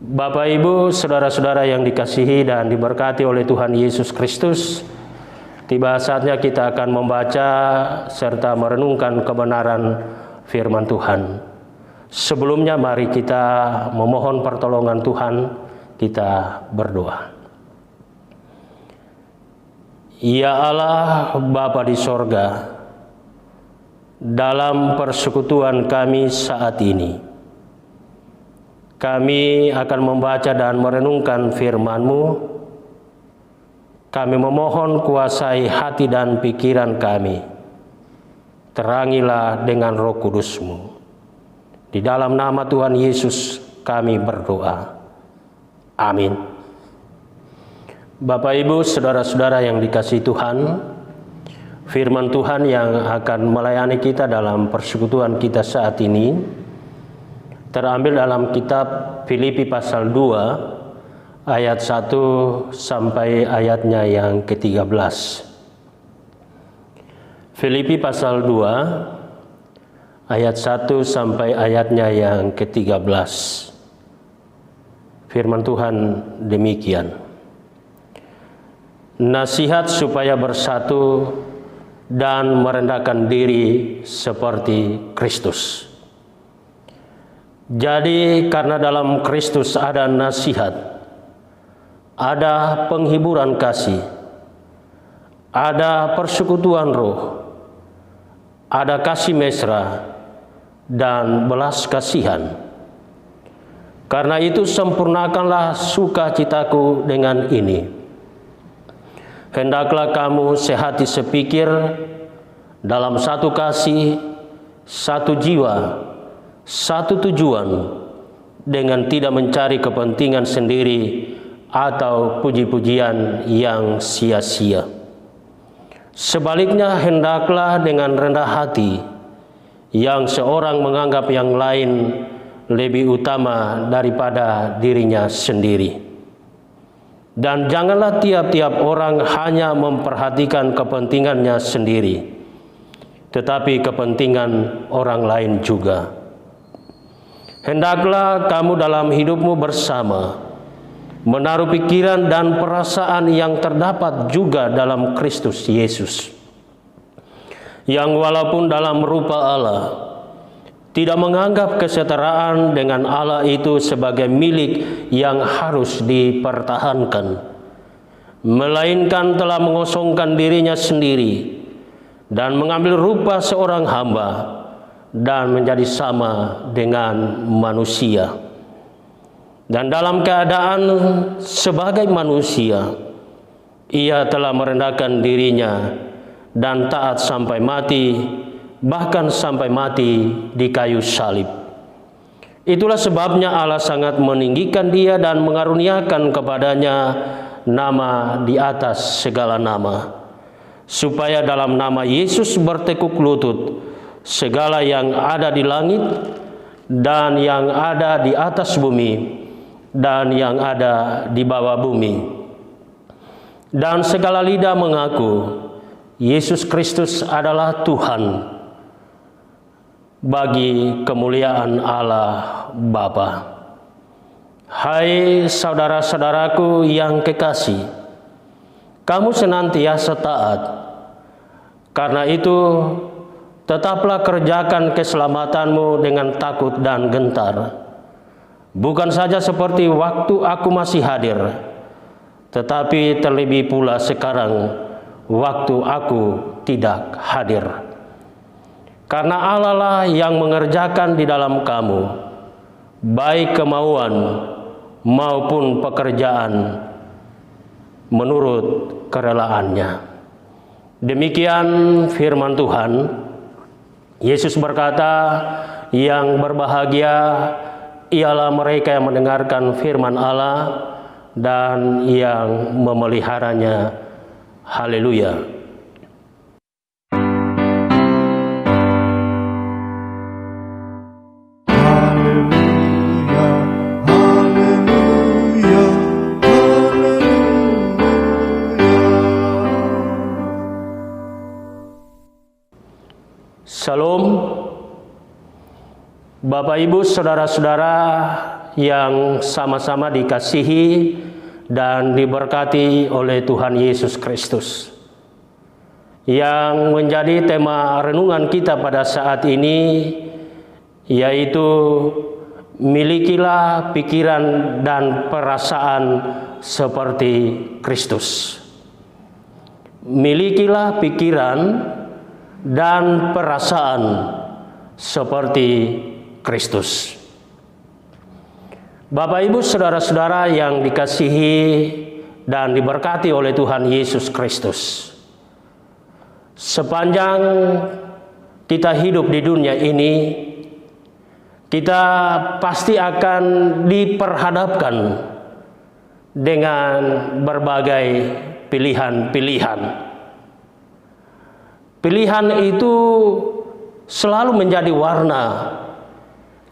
Bapak, Ibu, saudara-saudara yang dikasihi dan diberkati oleh Tuhan Yesus Kristus, tiba saatnya kita akan membaca serta merenungkan kebenaran firman Tuhan. Sebelumnya mari kita memohon pertolongan Tuhan, kita berdoa. Ya Allah, Bapa di sorga, dalam persekutuan kami saat ini, kami akan membaca dan merenungkan firman-Mu. Kami memohon kuasai hati dan pikiran kami. Terangilah dengan Roh Kudus-Mu. Di dalam nama Tuhan Yesus kami berdoa. Amin. Bapak, Ibu, saudara-saudara yang dikasihi Tuhan, firman Tuhan yang akan melayani kita dalam persekutuan kita saat ini terambil dalam kitab Filipi pasal 2 ayat 1 sampai ayatnya yang ke-13. Filipi pasal 2 ayat 1 sampai ayatnya yang ke-13. Firman Tuhan demikian. Nasihat supaya bersatu dan merendahkan diri seperti Kristus. Jadi karena dalam Kristus ada nasihat, ada penghiburan kasih, ada persekutuan roh, ada kasih mesra, dan belas kasihan. Karena itu sempurnakanlah sukacitaku dengan ini. Hendaklah kamu sehati sepikir, dalam satu kasih, satu jiwa, satu tujuan, dengan tidak mencari kepentingan sendiri atau puji-pujian yang sia-sia. Sebaliknya hendaklah dengan rendah hati, yang seorang menganggap yang lain lebih utama daripada dirinya sendiri. Dan janganlah tiap-tiap orang hanya memperhatikan kepentingannya sendiri, tetapi kepentingan orang lain juga. Hendaklah kamu dalam hidupmu bersama menaruh pikiran dan perasaan yang terdapat juga dalam Kristus Yesus, yang walaupun dalam rupa Allah tidak menganggap kesetaraan dengan Allah itu sebagai milik yang harus dipertahankan, melainkan telah mengosongkan dirinya sendiri dan mengambil rupa seorang hamba dan menjadi sama dengan manusia. Dan dalam keadaan sebagai manusia, ia telah merendahkan dirinya dan taat sampai mati, bahkan sampai mati di kayu salib. Itulah sebabnya Allah sangat meninggikan dia dan mengaruniakan kepadanya nama di atas segala nama, supaya dalam nama Yesus bertekuk lutut segala yang ada di langit dan yang ada di atas bumi dan yang ada di bawah bumi, dan segala lidah mengaku Yesus Kristus adalah Tuhan, bagi kemuliaan Allah Bapa. Hai saudara-saudaraku yang kekasih, kamu senantiasa taat. Karena itu tetaplah kerjakan keselamatanmu dengan takut dan gentar. Bukan saja seperti waktu aku masih hadir, tetapi terlebih pula sekarang waktu aku tidak hadir. Karena Allah lah yang mengerjakan di dalam kamu, baik kemauan maupun pekerjaan menurut kerelaannya. Demikian firman Tuhan. Yesus berkata, yang berbahagia ialah mereka yang mendengarkan firman Allah dan yang memeliharanya. Haleluya. Shalom. Bapak, Ibu, saudara-saudara yang sama-sama dikasihi dan diberkati oleh Tuhan Yesus Kristus, yang menjadi tema renungan kita pada saat ini yaitu milikilah pikiran dan perasaan seperti Kristus. Milikilah pikiran dan perasaan seperti Kristus. Bapak, Ibu, saudara-saudara yang dikasihi dan diberkati oleh Tuhan Yesus Kristus, sepanjang kita hidup di dunia ini, kita pasti akan diperhadapkan dengan berbagai pilihan-pilihan. Pilihan itu selalu menjadi warna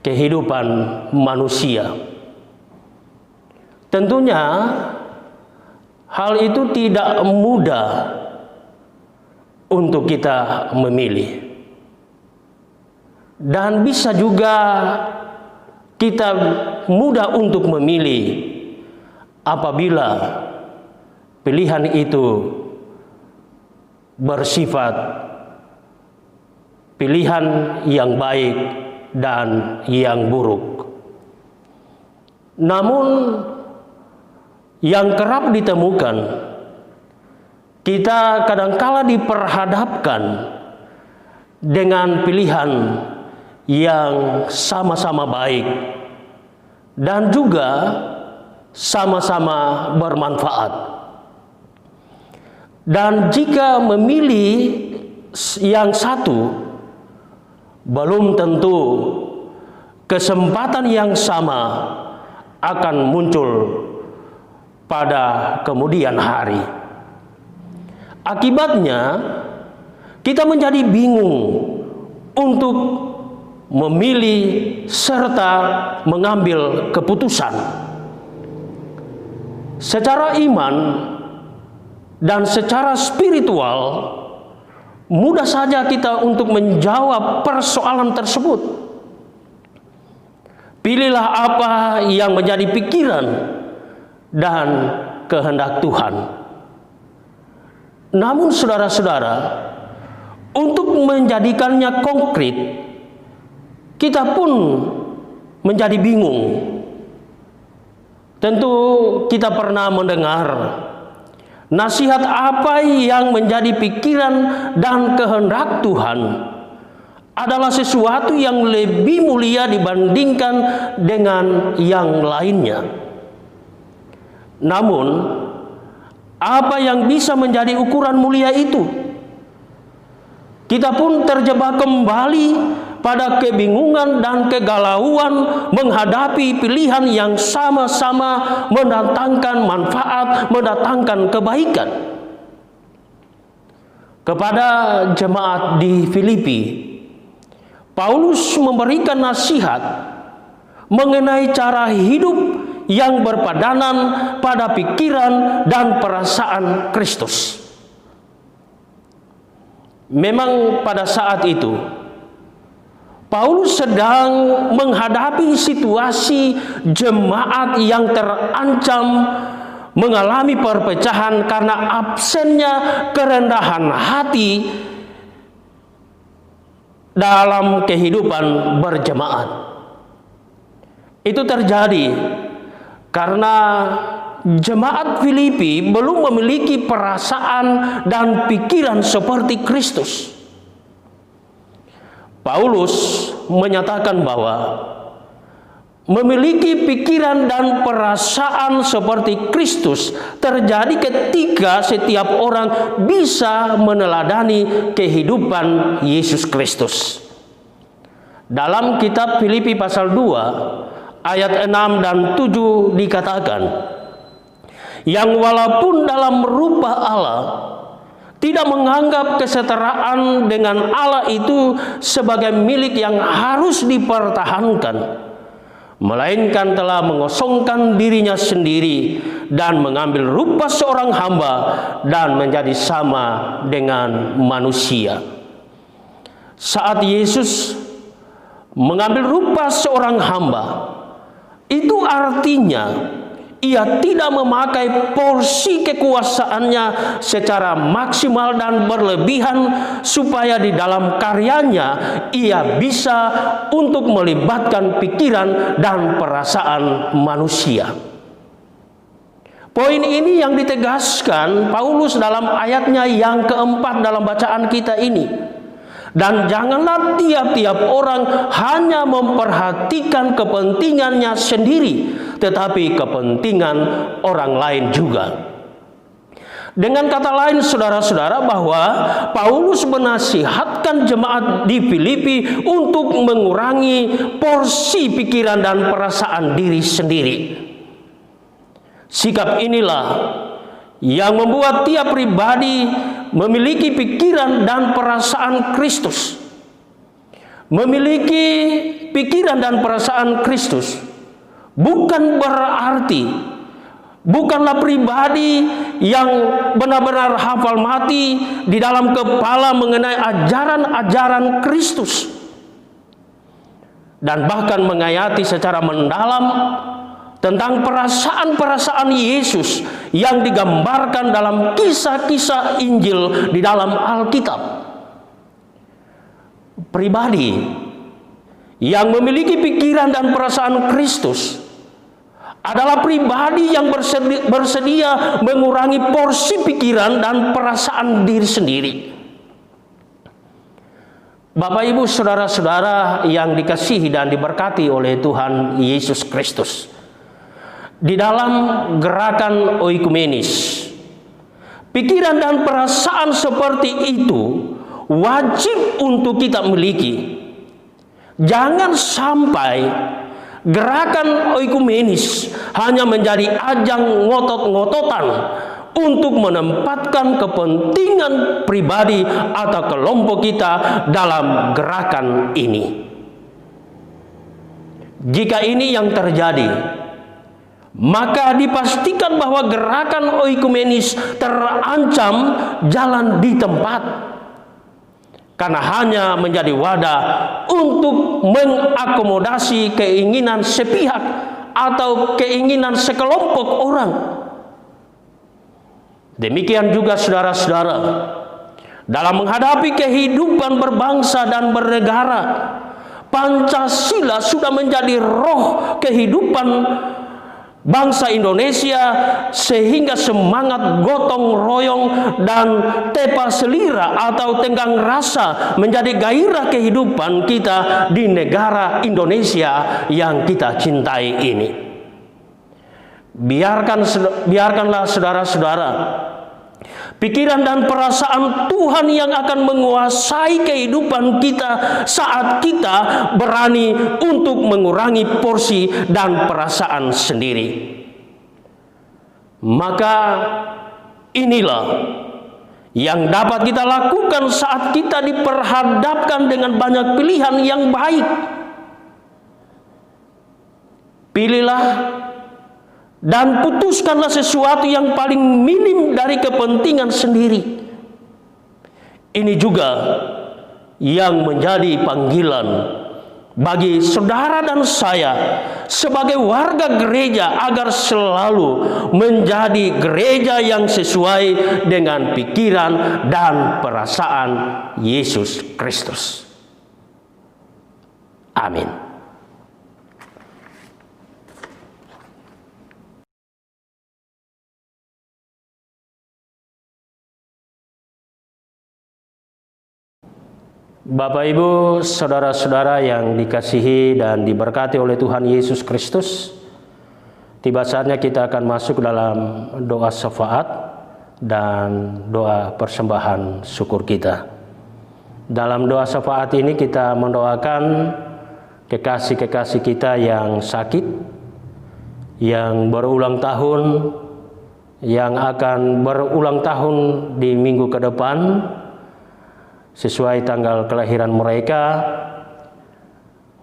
kehidupan manusia. Tentunya hal itu tidak mudah untuk kita memilih. Dan bisa juga kita mudah untuk memilih apabila pilihan itu bersifat pilihan yang baik dan yang buruk. Namun yang kerap ditemukan, kita kadangkala diperhadapkan dengan pilihan yang sama-sama baik dan juga sama-sama bermanfaat. Dan jika memilih yang satu, belum tentu kesempatan yang sama akan muncul pada kemudian hari. Akibatnya, kita menjadi bingung untuk memilih serta mengambil keputusan. Secara iman dan secara spiritual, mudah saja kita untuk menjawab persoalan tersebut. Pilihlah apa yang menjadi pikiran dan kehendak Tuhan. Namun saudara-saudara, untuk menjadikannya konkret, kita pun menjadi bingung. Tentu kita pernah mendengar nasihat apa yang menjadi pikiran dan kehendak Tuhan adalah sesuatu yang lebih mulia dibandingkan dengan yang lainnya. Namun, apa yang bisa menjadi ukuran mulia itu? Kita pun terjebak kembali pada kebingungan dan kegalauan menghadapi pilihan yang sama-sama mendatangkan manfaat, mendatangkan kebaikan. Kepada jemaat di Filipi, Paulus memberikan nasihat mengenai cara hidup yang berpadanan pada pikiran dan perasaan Kristus. Memang pada saat itu Paulus sedang menghadapi situasi jemaat yang terancam mengalami perpecahan karena absennya kerendahan hati dalam kehidupan berjemaat. Itu terjadi karena jemaat Filipi belum memiliki perasaan dan pikiran seperti Kristus. Paulus menyatakan bahwa memiliki pikiran dan perasaan seperti Kristus terjadi ketika setiap orang bisa meneladani kehidupan Yesus Kristus. Dalam kitab Filipi pasal 2 ayat 6 dan 7 dikatakan, yang walaupun dalam rupa Allah tidak menganggap kesetaraan dengan Allah itu sebagai milik yang harus dipertahankan, melainkan telah mengosongkan dirinya sendiri dan mengambil rupa seorang hamba dan menjadi sama dengan manusia. Saat Yesus mengambil rupa seorang hamba, itu artinya ia tidak memakai porsi kekuasaannya secara maksimal dan berlebihan supaya di dalam karyanya ia bisa untuk melibatkan pikiran dan perasaan manusia. Poin ini yang ditegaskan Paulus dalam ayatnya yang keempat dalam bacaan kita ini. Dan janganlah tiap-tiap orang hanya memperhatikan kepentingannya sendiri, tetapi kepentingan orang lain juga. Dengan kata lain, saudara-saudara, bahwa Paulus menasihatkan jemaat di Filipi untuk mengurangi porsi pikiran dan perasaan diri sendiri. Sikap inilah yang membuat tiap pribadi memiliki pikiran dan perasaan Kristus. Memiliki pikiran dan perasaan Kristus bukan berarti bukanlah pribadi yang benar-benar hafal mati di dalam kepala mengenai ajaran-ajaran Kristus dan bahkan menghayati secara mendalam tentang perasaan-perasaan Yesus yang digambarkan dalam kisah-kisah Injil di dalam Alkitab. Pribadi yang memiliki pikiran dan perasaan Kristus adalah pribadi yang bersedia mengurangi porsi pikiran dan perasaan diri sendiri. Bapak, Ibu, saudara-saudara yang dikasihi dan diberkati oleh Tuhan Yesus Kristus, di dalam gerakan oikumenis, pikiran dan perasaan seperti itu wajib untuk kita miliki. Jangan sampai gerakan oikumenis hanya menjadi ajang ngotot-ngototan untuk menempatkan kepentingan pribadi atau kelompok kita dalam gerakan ini. Jika ini yang terjadi, maka dipastikan bahwa gerakan oikumenis terancam jalan di tempat, karena hanya menjadi wadah untuk mengakomodasi keinginan sepihak atau keinginan sekelompok orang. Demikian juga saudara-saudara, dalam menghadapi kehidupan berbangsa dan bernegara, Pancasila sudah menjadi roh kehidupan bangsa Indonesia, sehingga semangat gotong royong dan tepa selira atau tenggang rasa menjadi gairah kehidupan kita di negara Indonesia yang kita cintai ini. Biarkanlah saudara-saudara, pikiran dan perasaan Tuhan yang akan menguasai kehidupan kita saat kita berani untuk mengurangi porsi dan perasaan sendiri. Maka inilah yang dapat kita lakukan saat kita diperhadapkan dengan banyak pilihan yang baik. Pilihlah dan putuskanlah sesuatu yang paling minim dari kepentingan sendiri. Ini juga yang menjadi panggilan bagi saudara dan saya sebagai warga gereja, agar selalu menjadi gereja yang sesuai dengan pikiran dan perasaan Yesus Kristus. Amin. Bapak, Ibu, saudara-saudara yang dikasihi dan diberkati oleh Tuhan Yesus Kristus, tiba saatnya kita akan masuk dalam doa syafaat dan doa persembahan syukur kita. Dalam doa syafaat ini kita mendoakan kekasih-kekasih kita yang sakit, yang berulang tahun, yang akan berulang tahun di minggu ke depan sesuai tanggal kelahiran mereka,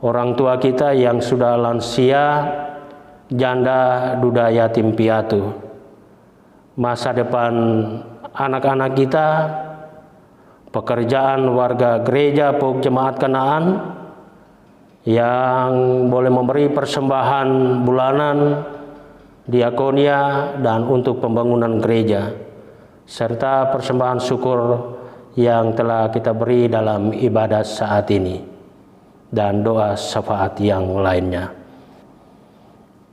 orang tua kita yang sudah lansia, janda, duda, yatim piatu, masa depan anak-anak kita, pekerjaan warga gereja Pok Jemaat Kanaan yang boleh memberi persembahan bulanan, diakonia, dan untuk pembangunan gereja, serta persembahan syukur yang telah kita beri dalam ibadah saat ini, dan doa syafaat yang lainnya.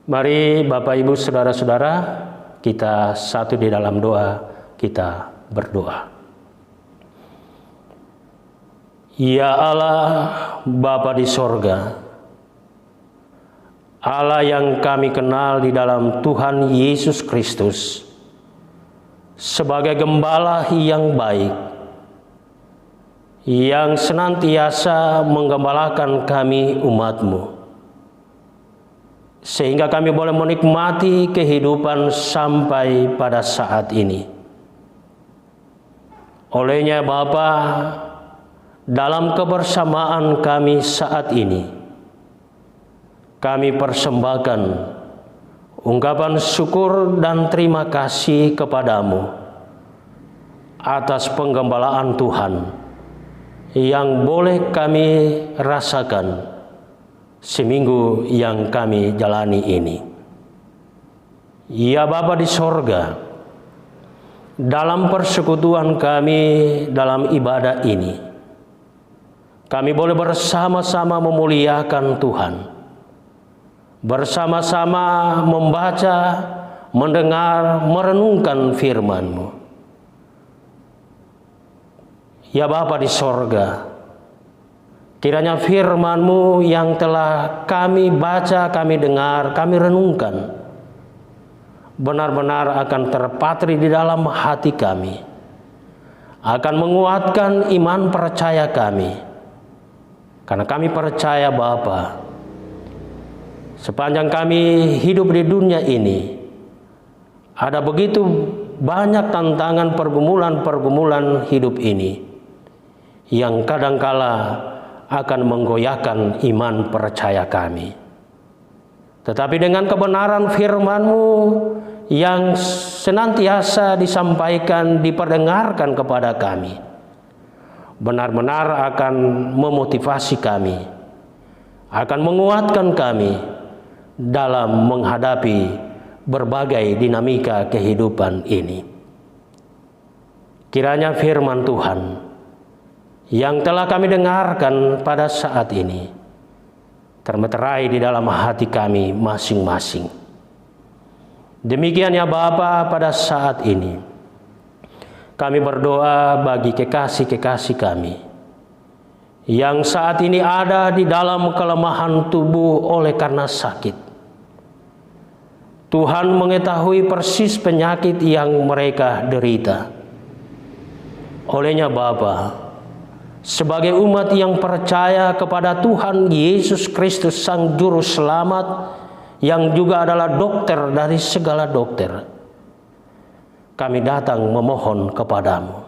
Mari Bapak Ibu Saudara-saudara, kita satu di dalam doa, kita berdoa. Ya Allah, Bapa di sorga, Allah yang kami kenal di dalam Tuhan Yesus Kristus sebagai gembala yang baik, yang senantiasa menggembalakan kami umat-Mu, sehingga kami boleh menikmati kehidupan sampai pada saat ini. Olehnya Bapa, dalam kebersamaan kami saat ini, kami persembahkan ungkapan syukur dan terima kasih kepadamu atas penggembalaan Tuhan yang boleh kami rasakan seminggu yang kami jalani ini. Ya Bapa di sorga, dalam persekutuan kami dalam ibadah ini, kami boleh bersama-sama memuliakan Tuhan, bersama-sama membaca, mendengar, merenungkan firman-Mu. Ya Bapa di sorga, kiranya firman-Mu yang telah kami baca, kami dengar, kami renungkan, benar-benar akan terpatri di dalam hati kami, akan menguatkan iman percaya kami. Karena kami percaya Bapa, sepanjang kami hidup di dunia ini, ada begitu banyak tantangan pergumulan hidup ini yang kadangkala akan menggoyahkan iman percaya kami. Tetapi dengan kebenaran firman-Mu yang senantiasa disampaikan, diperdengarkan kepada kami, benar-benar akan memotivasi kami, akan menguatkan kami dalam menghadapi berbagai dinamika kehidupan ini. Kiranya firman Tuhan yang telah kami dengarkan pada saat ini termeterai di dalam hati kami masing-masing. Demikian ya Bapa, pada saat ini kami berdoa bagi kekasih-kekasih kami yang saat ini ada di dalam kelemahan tubuh oleh karena sakit. Tuhan mengetahui persis penyakit yang mereka derita. Olehnya Bapa, sebagai umat yang percaya kepada Tuhan Yesus Kristus Sang Juru Selamat, yang juga adalah dokter dari segala dokter, kami datang memohon kepadamu.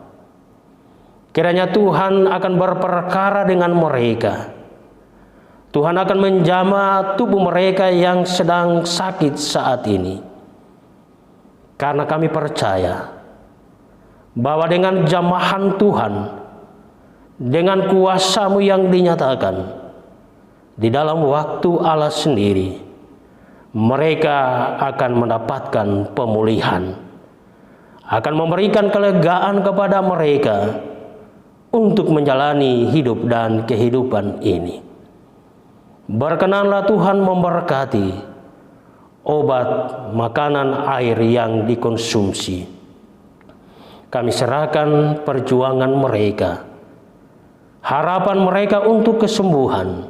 Kiranya Tuhan akan berperkara dengan mereka. Tuhan akan menjamah tubuh mereka yang sedang sakit saat ini. Karena kami percaya bahwa dengan jamahan Tuhan, dengan kuasa-Mu yang dinyatakan di dalam waktu Allah sendiri, mereka akan mendapatkan pemulihan, akan memberikan kelegaan kepada mereka untuk menjalani hidup dan kehidupan ini. Berkenanlah Tuhan memberkati obat, makanan, air yang dikonsumsi. Kami serahkan perjuangan mereka, harapan mereka untuk kesembuhan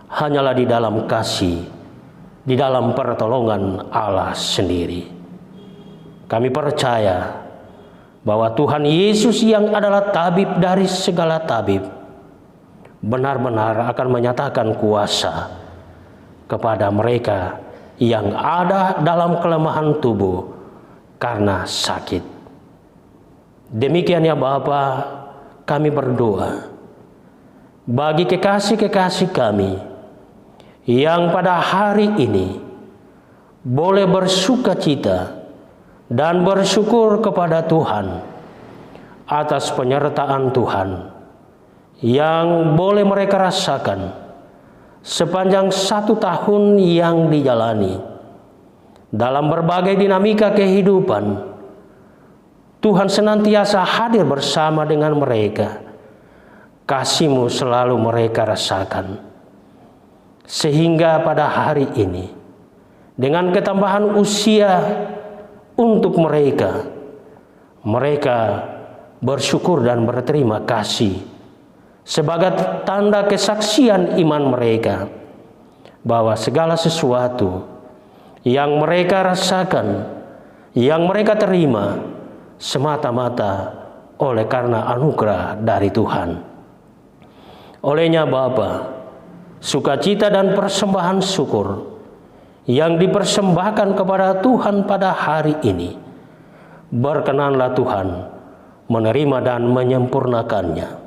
hanyalah di dalam kasih, di dalam pertolongan Allah sendiri. Kami percaya bahwa Tuhan Yesus yang adalah tabib dari segala tabib benar-benar akan menyatakan kuasa kepada mereka yang ada dalam kelemahan tubuh karena sakit. Demikian ya Bapa, kami berdoa bagi kekasih-kekasih kami yang pada hari ini boleh bersukacita dan bersyukur kepada Tuhan atas penyertaan Tuhan yang boleh mereka rasakan sepanjang 1 tahun yang dijalani. Dalam berbagai dinamika kehidupan, Tuhan senantiasa hadir bersama dengan mereka. Kasih-Mu selalu mereka rasakan. Sehingga pada hari ini, dengan ketambahan usia untuk mereka bersyukur dan berterima kasih sebagai tanda kesaksian iman mereka bahwa segala sesuatu yang mereka rasakan, yang mereka terima semata-mata oleh karena anugerah dari Tuhan. Olehnya Bapa, sukacita dan persembahan syukur yang dipersembahkan kepada Tuhan pada hari ini, berkenanlah Tuhan menerima dan menyempurnakannya.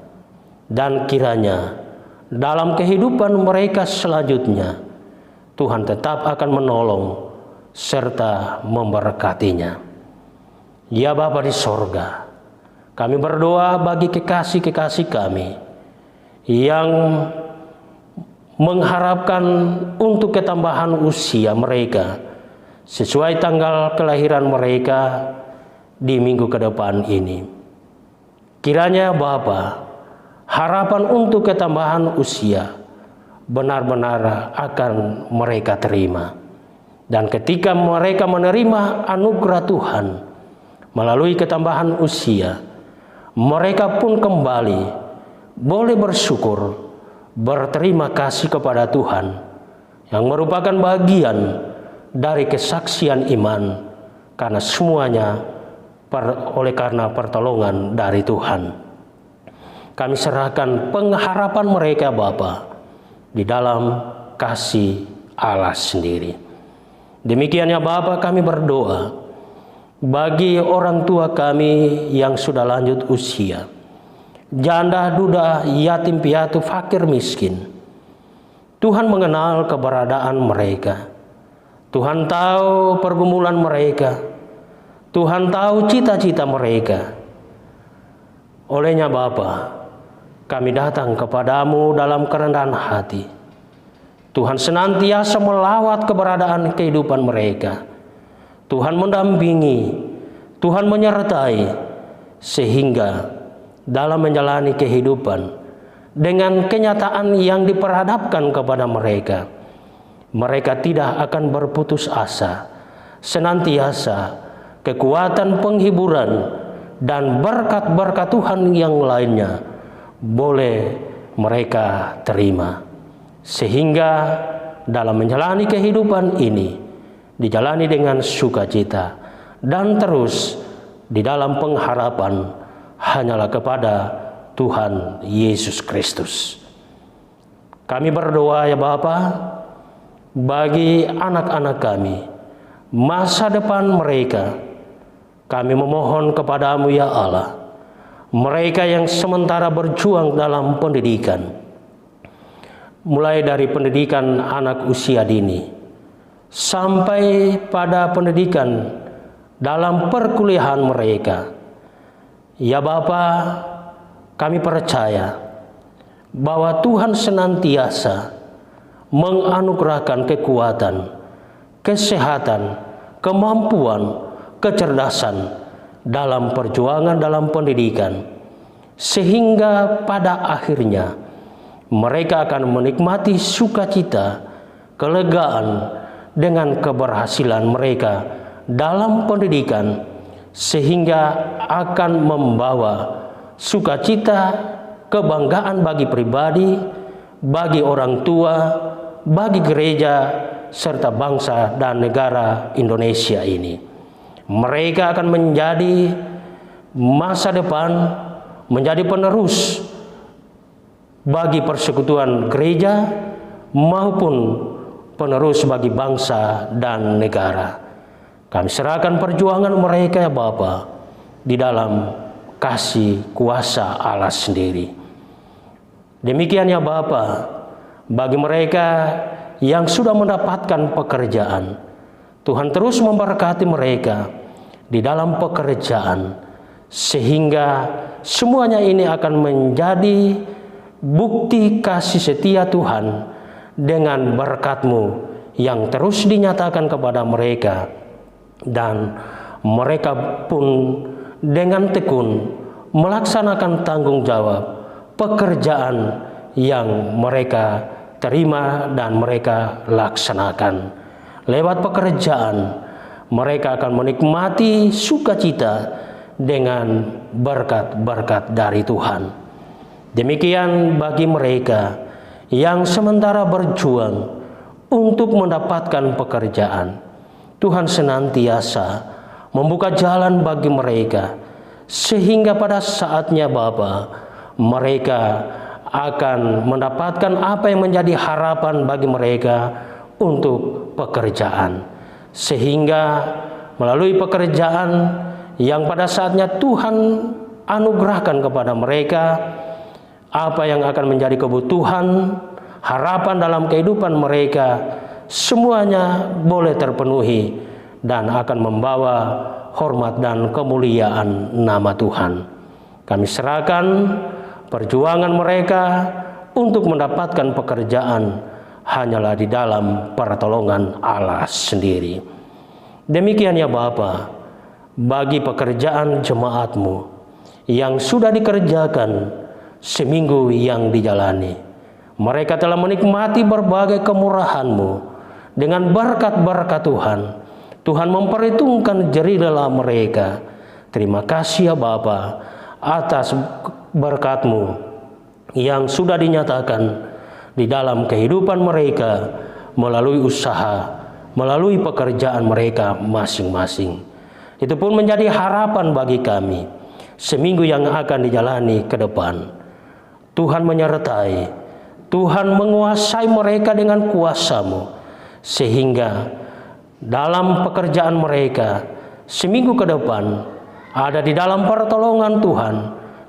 Dan kiranya dalam kehidupan mereka selanjutnya, Tuhan tetap akan menolong serta memberkatinya. Ya Bapa di sorga, kami berdoa bagi kekasih-kekasih kami yang mengharapkan untuk ketambahan usia mereka sesuai tanggal kelahiran mereka di minggu ke depan ini. Kiranya Bapa, harapan untuk ketambahan usia benar-benar akan mereka terima. Dan ketika mereka menerima anugerah Tuhan melalui ketambahan usia, mereka pun kembali boleh bersyukur, berterima kasih kepada Tuhan yang merupakan bagian dari kesaksian iman, karena semuanya oleh karena pertolongan dari Tuhan. Kami serahkan pengharapan mereka Bapa di dalam kasih Allah sendiri. Demikiannya Bapa, kami berdoa bagi orang tua kami yang sudah lanjut usia, janda, duda, yatim piatu, fakir, miskin. Tuhan mengenal keberadaan mereka. Tuhan tahu pergumulan mereka. Tuhan tahu cita-cita mereka. Olehnya Bapa, kami datang kepadamu dalam kerendahan hati. Tuhan senantiasa melawat keberadaan kehidupan mereka. Tuhan mendampingi, Tuhan menyertai, sehingga dalam menjalani kehidupan dengan kenyataan yang diperhadapkan kepada mereka, mereka tidak akan berputus asa. Senantiasa kekuatan, penghiburan, dan berkat-berkat Tuhan yang lainnya boleh mereka terima, sehingga dalam menjalani kehidupan ini dijalani dengan sukacita dan terus di dalam pengharapan hanyalah kepada Tuhan Yesus Kristus. Kami berdoa ya Bapa, bagi anak-anak kami, masa depan mereka, kami memohon kepadamu ya Allah, mereka yang sementara berjuang dalam pendidikan, mulai dari pendidikan anak usia dini sampai pada pendidikan dalam perkuliahan mereka. Ya Bapa, kami percaya bahwa Tuhan senantiasa menganugerahkan kekuatan, kesehatan, kemampuan, kecerdasan dalam perjuangan dalam pendidikan, sehingga pada akhirnya mereka akan menikmati sukacita, kelegaan dengan keberhasilan mereka dalam pendidikan, sehingga akan membawa sukacita, kebanggaan bagi pribadi, bagi orang tua, bagi gereja, serta bangsa dan negara Indonesia ini. Mereka akan menjadi masa depan, menjadi penerus bagi persekutuan gereja maupun penerus bagi bangsa dan negara. Kami serahkan perjuangan mereka ya Bapa di dalam kasih kuasa Allah sendiri. Demikian ya Bapa, bagi mereka yang sudah mendapatkan pekerjaan, Tuhan terus memberkati mereka di dalam pekerjaan, sehingga semuanya ini akan menjadi bukti kasih setia Tuhan dengan berkat-Mu yang terus dinyatakan kepada mereka, dan mereka pun dengan tekun melaksanakan tanggung jawab pekerjaan yang mereka terima dan mereka laksanakan. Lewat pekerjaan, mereka akan menikmati sukacita dengan berkat-berkat dari Tuhan. Demikian bagi mereka yang sementara berjuang untuk mendapatkan pekerjaan. Tuhan senantiasa membuka jalan bagi mereka, sehingga pada saatnya Bapa, mereka akan mendapatkan apa yang menjadi harapan bagi mereka untuk pekerjaan. Sehingga melalui pekerjaan yang pada saatnya Tuhan anugerahkan kepada mereka, apa yang akan menjadi kebutuhan, harapan dalam kehidupan mereka, semuanya boleh terpenuhi dan akan membawa hormat dan kemuliaan nama Tuhan. Kami serahkan perjuangan mereka untuk mendapatkan pekerjaan hanyalah di dalam pertolongan Allah sendiri. Demikian ya Bapa, bagi pekerjaan jemaat-Mu yang sudah dikerjakan seminggu yang dijalani, mereka telah menikmati berbagai kemurahan-Mu dengan berkat-berkat Tuhan. Tuhan memperhitungkan jerih lelah mereka. Terima kasih ya Bapa atas berkat-Mu yang sudah dinyatakan di dalam kehidupan mereka melalui usaha, melalui pekerjaan mereka masing-masing. Itu pun menjadi harapan bagi kami seminggu yang akan dijalani ke depan. Tuhan menyertai, Tuhan menguasai mereka dengan kuasa-Mu, sehingga dalam pekerjaan mereka seminggu ke depan ada di dalam pertolongan Tuhan,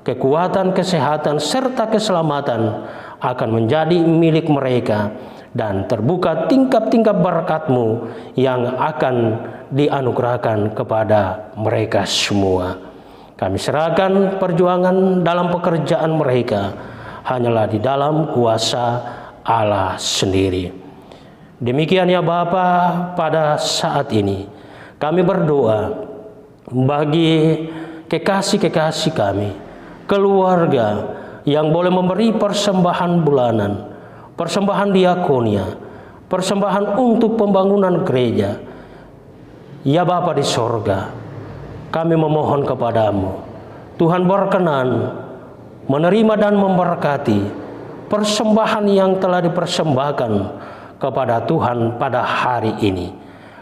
kekuatan, kesehatan, serta keselamatan akan menjadi milik mereka, dan terbuka tingkap-tingkap berkat-Mu yang akan dianugerahkan kepada mereka semua. Kami serahkan perjuangan dalam pekerjaan mereka hanyalah di dalam kuasa Allah sendiri. Demikian ya Bapa, pada saat ini kami berdoa bagi kekasih-kekasih kami, keluarga yang boleh memberi persembahan bulanan, persembahan diakonia, persembahan untuk pembangunan gereja. Ya Bapa di sorga, kami memohon kepadamu, Tuhan berkenan menerima dan memberkati persembahan yang telah dipersembahkan kepada Tuhan pada hari ini,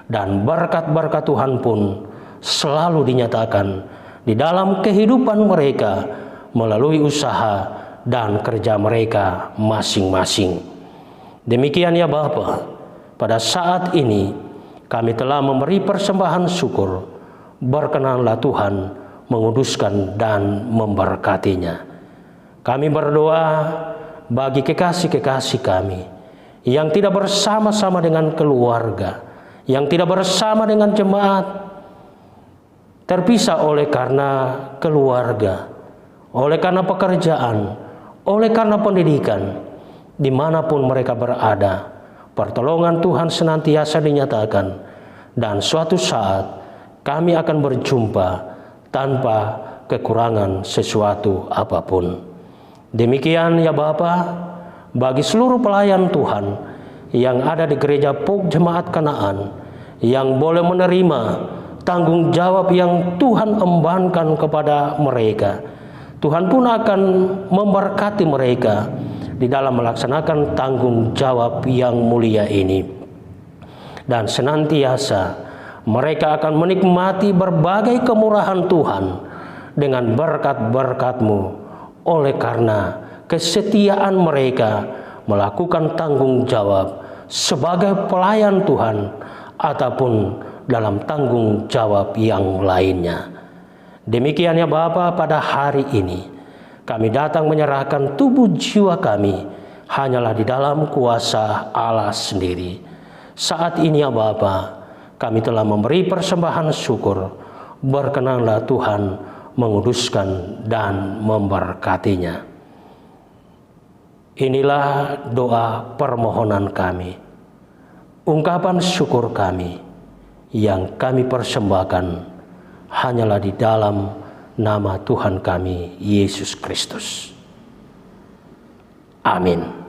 dan berkat-berkat Tuhan pun selalu dinyatakan di dalam kehidupan mereka melalui usaha dan kerja mereka masing-masing. Demikian ya Bapa, pada saat ini kami telah memberi persembahan syukur. Berkenanlah Tuhan menguduskan dan memberkatinya. Kami berdoa bagi kekasih-kekasih kami yang tidak bersama-sama dengan keluarga, yang tidak bersama dengan jemaat, terpisah oleh karena keluarga, oleh karena pekerjaan, oleh karena pendidikan. Dimanapun mereka berada, pertolongan Tuhan senantiasa dinyatakan, dan suatu saat kami akan berjumpa tanpa kekurangan sesuatu apapun. Demikian ya Bapa, bagi seluruh pelayan Tuhan yang ada di gereja POG Jemaat Kanaan, yang boleh menerima tanggung jawab yang Tuhan embankan kepada mereka, Tuhan pun akan memberkati mereka di dalam melaksanakan tanggung jawab yang mulia ini. Dan senantiasa mereka akan menikmati berbagai kemurahan Tuhan dengan berkat-berkat-Mu, oleh karena kesetiaan mereka melakukan tanggung jawab sebagai pelayan Tuhan ataupun dalam tanggung jawab yang lainnya. Demikian ya Bapa, pada hari ini kami datang menyerahkan tubuh jiwa kami hanyalah di dalam kuasa Allah sendiri. Saat ini ya Bapa, kami telah memberi persembahan syukur. Berkenanlah Tuhan menguduskan dan memberkatinya. Inilah doa permohonan kami, ungkapan syukur kami yang kami persembahkan hanyalah di dalam nama Tuhan kami, Yesus Kristus. Amin.